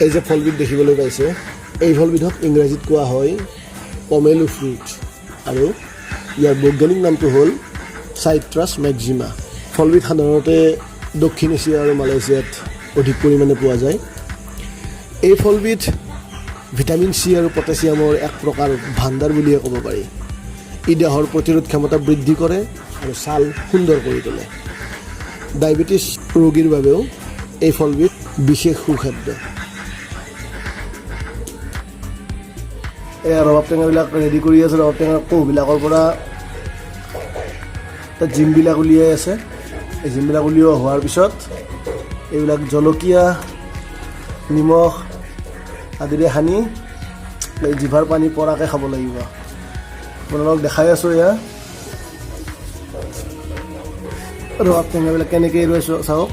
এই যে ফলবিধ দেখিবলৈ পাইছে এই ফলবিধক ইংৰাজীত কোৱা হয় পমেলো ফ্ৰুট আৰু ইয়াৰ বৈজ্ঞানিক নামটো হ'ল চাইট্ৰাছ মেক্সিমা। ফলবিধ সাধাৰণতে দক্ষিণ এছিয়া আৰু মালয়েছিয়াত অধিক পৰিমাণে পোৱা যায়। এই ফলবিধ ভিটামিন চি আৰু পটাছিয়ামৰ এক প্ৰকাৰ ভাণ্ডাৰ বুলিয়ে ক'ব পাৰি। ই দেহৰ প্ৰতিৰোধ ক্ষমতা বৃদ্ধি কৰে আৰু ছাল সুন্দৰ কৰি তোলে। ডায়েবেটিছ ৰোগীৰ বাবেও এই ফলবিধ বিশেষ সুখাদ্য। এয়া ৰবাব টেঙাবিলাক ৰেডি কৰি আছে। ৰবাব টেঙাৰ কোহবিলাকৰ পৰা তাত জিমবিলাক উলিয়াই আছে। এই জিমবিলাক উলিওৱা হোৱাৰ পিছত এইবিলাক জলকীয়া নিমখ আদিৰে সানি এই জিভাৰ পানী পৰাকৈ খাব লাগিব। আপোনালোকক দেখাই আছোঁ এয়া ৰবাব টেঙাবিলাক কেনেকৈ এৰুৱাই চাওক।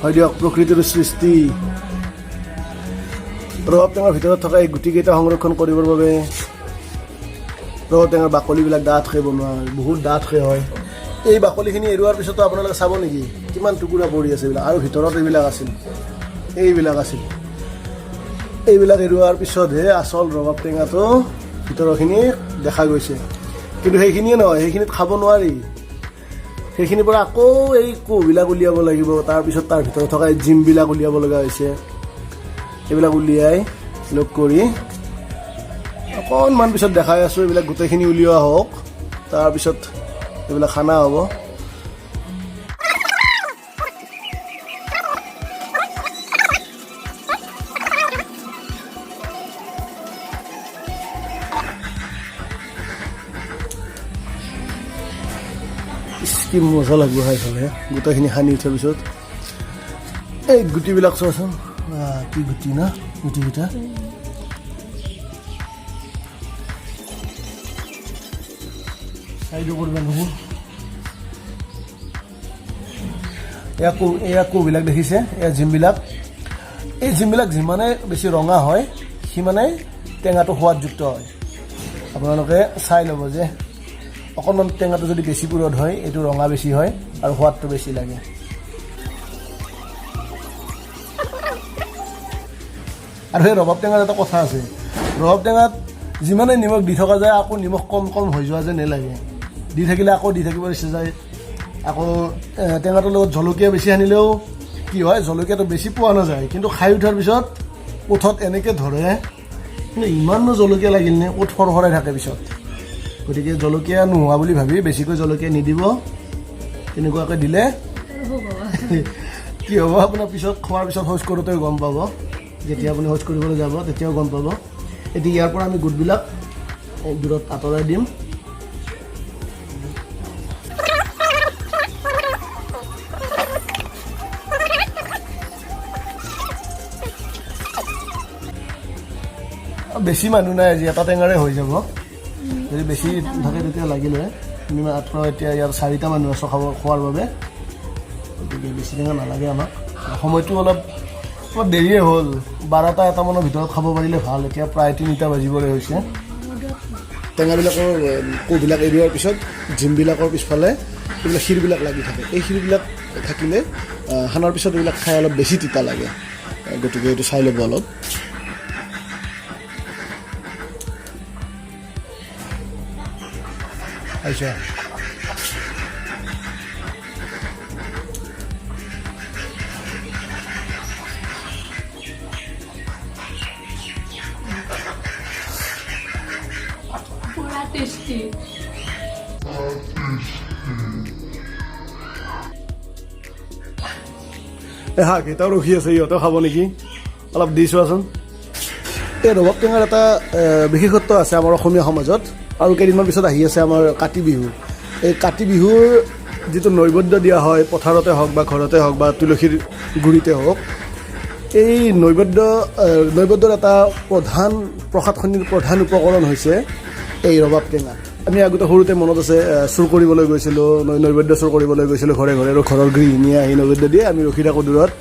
হয় দিয়ক, প্ৰকৃতিৰ সৃষ্টি। ৰবাব টেঙাৰ ভিতৰত থকা এই গুটিকেইটা সংৰক্ষণ কৰিবৰ বাবে ৰবাব টেঙাৰ বাকলিবিলাক ডাঠকৈ বনোৱা হয়, বহুত ডাঠকৈ হয়। এই বাকলিখিনি এৰুৱাৰ পিছতো আপোনালোকে চাব নেকি কিমান টুকুৰা পৰি আছে এইবিলাক, আৰু ভিতৰত এইবিলাক আছিল, এইবিলাক এৰুৱাৰ পিছতহে আচল ৰবাব টেঙাটো ভিতৰখিনি দেখা গৈছে। কিন্তু সেইখিনিয়ে নহয়, সেইখিনিত খাব নোৱাৰি। সেইখিনিৰ পৰা আকৌ এই কোহবিলাক উলিয়াব লাগিব। তাৰপিছত তাৰ ভিতৰত থকা এই জিমবিলাক উলিয়াব লগা হৈছে। এইবিলাক উলিয়াই লগ কৰি অকণমান পিছত দেখাই আছোঁ। এইবিলাক গোটেইখিনি উলিওৱা হওক, তাৰপিছত এইবিলাক খানা হ'ব। কি মজা লাগিব খাই ফালে গোটেইখিনি সানি উঠাৰ পিছত। এই গুটিবিলাক চোৱাচোন, কি গুটি না গুটিকেইটা। চাইডো কৰিব নহ'ব। এয়া কোহবিলাক দেখিছে, এয়া জিমবিলাক। এই জিমবিলাক যিমানে বেছি ৰঙা হয় সিমানে টেঙাটো সোৱাদযুক্ত হয়। আপোনালোকে চাই ল'ব যে অকণমান টেঙাটো যদি বেছি পুৰঠ হয় এইটো ৰঙা বেছি হয় আৰু সোৱাদটো বেছি লাগে। আৰু সেই ৰবাব টেঙাৰ এটা কথা আছে, ৰবাব টেঙাত যিমানে নিমখ দি থকা যায় আকৌ নিমখ কম কম হৈ যোৱা যেন নেলাগে। দি থাকিলে আকৌ দি থাকিব ইচ্ছা যায়। আকৌ টেঙাটোৰ লগত জলকীয়া বেছি সানিলেও কি হয়, জলকীয়াটো বেছি পোৱা নাযায়, কিন্তু খাই উঠাৰ পিছত ওঠত এনেকৈ ধৰে কিন্তু ইমানো জলকীয়া লাগিল নে, ওঠ ফৰফৰাই থাকে পিছত। গতিকে জলকীয়া নোহোৱা বুলি ভাবি বেছিকৈ জলকীয়া নিদিব। তেনেকুৱাকৈ দিলে কি হ'ব, আপোনাৰ পিছত খোৱাৰ পিছত শৌচ কৰোঁতেও গম পাব। যেতিয়া আপুনি শৌচ কৰিবলৈ যাব তেতিয়াও গম পাব। এতিয়া ইয়াৰ পৰা আমি গোটবিলাক দূৰত আঁতৰাই দিম। বেছি মানুহ নাই আজি, এটা টেঙাৰে হৈ যাব। যদি বেছি থাকে তেতিয়া লাগিলে আমি মাত্ৰ এতিয়া ইয়াৰ 4টা মানুহ আছোঁ খোৱাৰ বাবে। গতিকে বেছি টেঙা নালাগে আমাক। সময়টো অলপ দেৰিয়ে হ'ল, 12টা-1টা মানৰ ভিতৰত খাব পাৰিলে ভাল। এতিয়া প্ৰায় 3টা বাজিবলৈ হৈছে। টেঙাবিলাকৰ কোহবিলাক এৰুৱাৰ পিছত জিমবিলাকৰ পিছফালে এইবিলাক শিৰবিলাক লাগি থাকে। এই শিৰবিলাক থাকিলে সানাৰ পিছত এইবিলাক খাই অলপ বেছি তিতা লাগে। গতিকে এইটো চাই ল'ব অলপ। আচ্ছা, पूरा टेस्टी। কেইটাও ৰখি আছে, ইহঁতেও খাব নেকি, অলপ দি চোৱাচোন। এই ৰবাব টেঙাৰ এটা বিশেষত্ব আছে আমাৰ অসমীয়া সমাজত। আৰু কেইদিনমান পিছত আহি আছে আমাৰ কাতি বিহু। এই কাতি বিহুৰ যিটো নৈবেদ্য দিয়া হয়, পথাৰতে হওক বা ঘৰতে হওক বা তুলসীৰ গুৰিতে হওক, এই নৈবেদ্যৰ এটা প্ৰসাদখনিৰ প্ৰধান উপকৰণ হৈছে এই ৰবাব টেঙা। আমি আগতে সৰুতে মনত আছে চুৰ কৰিবলৈ গৈছিলোঁ, নৈবেদ্য চুৰ কৰিবলৈ গৈছিলোঁ ঘৰে ঘৰে, আৰু ঘৰৰ গৃহিণীয়ে আহি নৈবেদ্য দিয়ে, আমি ৰখি থাকোঁ দূৰত।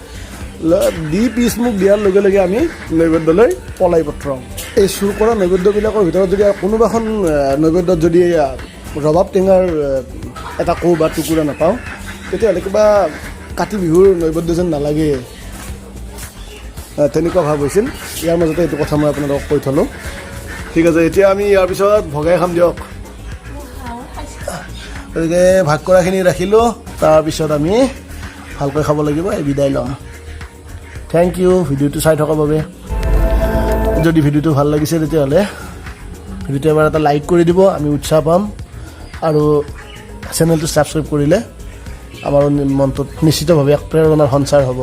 দি পিছ মুখ দিয়াৰ লগে লগে আমি নৈবেদ্যলৈ পলাই পঠাওঁ। এই চুৰ কৰা নৈবেদ্যবিলাকৰ ভিতৰত যদি কোনোবাখন নৈবেদ্যত যদি ৰবাব টেঙাৰ এটা কোহ বা টুকুৰা নাপাওঁ, তেতিয়াহ'লে কিবা কাতি বিহুৰ নৈবেদ্য যেন নালাগে। তেনেকুৱা ভাৱ হৈছিল ইয়াৰ মাজতে এইটো কথা মই আপোনালোকক কৈ থ'লোঁ ঠিক আছে এতিয়া আমি ইয়াৰ পিছত ভগাই খাম দিয়ক গতিকে ভাগ কৰাখিনি ৰাখিলোঁ তাৰপিছত আমি ভালকৈ খাব লাগিব এই বিদায় ল'ম থেংক ইউ ভিডিঅ'টো চাই থকাৰ বাবে যদি ভিডিঅ'টো ভাল লাগিছে তেতিয়াহ'লে ভিডিঅ'টো এবাৰ এটা লাইক কৰি দিব আমি উৎসাহ পাম আৰু চেনেলটো ছাবস্ক্ৰাইব কৰিলে আমাৰ মনটোত নিশ্চিতভাৱে এক প্ৰেৰণাৰ সঞ্চাৰ হ'ব